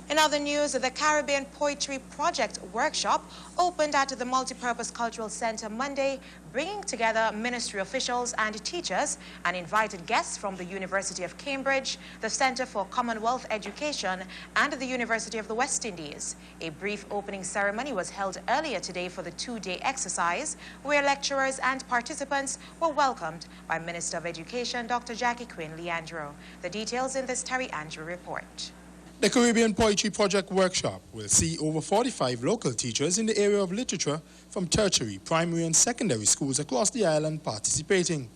In other news, the Caribbean Poetry Project workshop opened at the Multipurpose Cultural Center Monday, bringing together ministry officials and teachers and invited guests from the University of Cambridge, the Center for Commonwealth Education, and the University of the West Indies. A brief opening ceremony was held earlier today for the two-day exercise, where lecturers and participants were welcomed by Minister of Education, Dr. Jackie Quinn Leandro. The details in this Terry Andrew report. The Caribbean Poetry Project workshop will see over 45 local teachers in the area of literature from tertiary, primary and secondary schools across the island participating.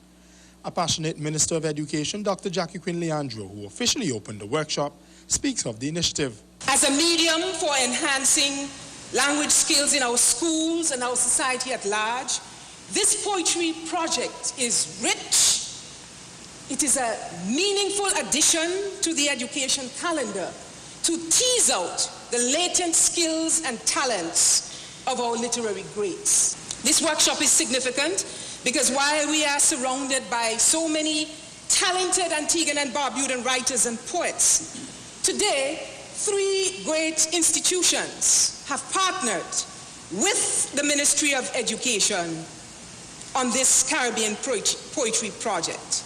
A passionate Minister of Education, Dr. Jackie Quinn Leandro, who officially opened the workshop, speaks of the initiative. As a medium for enhancing language skills in our schools and our society at large, this poetry project is rich. It is a meaningful addition to the education calendar to tease out the latent skills and talents of our literary greats. This workshop is significant because while we are surrounded by so many talented Antiguan and Barbudan writers and poets, today 3 great institutions have partnered with the Ministry of Education on this Caribbean Poetry Project,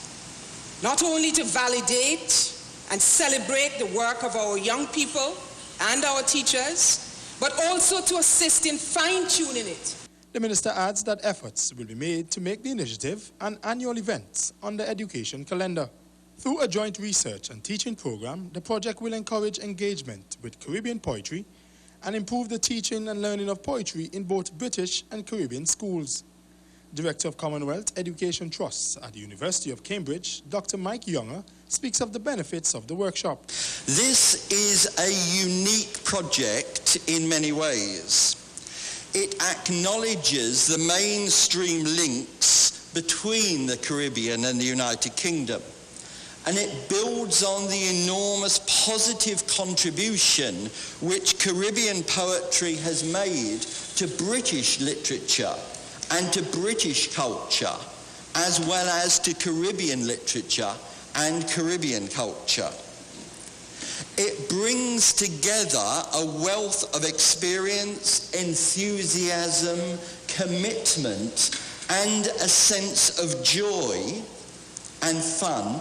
not only to validate and celebrate the work of our young people and our teachers, but also to assist in fine-tuning it. The minister adds that efforts will be made to make the initiative an annual event on the education calendar. Through a joint research and teaching program, the project will encourage engagement with Caribbean poetry and improve the teaching and learning of poetry in both British and Caribbean schools. Director of Commonwealth Education Trusts at the University of Cambridge, Dr. Mike Younger, speaks of the benefits of the workshop. This is a unique project in many ways. It acknowledges the mainstream links between the Caribbean and the United Kingdom, and it builds on the enormous positive contribution which Caribbean poetry has made to British literature and to British culture, as well as to Caribbean literature and Caribbean culture. It brings together a wealth of experience, enthusiasm, commitment, and a sense of joy and fun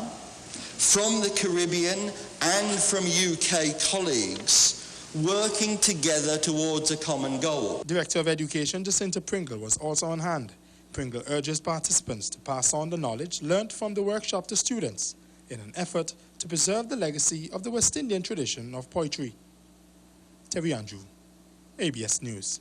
from the Caribbean and from UK colleagues working together towards a common goal. Director of Education, Jacinta Pringle, was also on hand. Pringle urges participants to pass on the knowledge learnt from the workshop to students in an effort to preserve the legacy of the West Indian tradition of poetry. Terry Andrew, ABS News.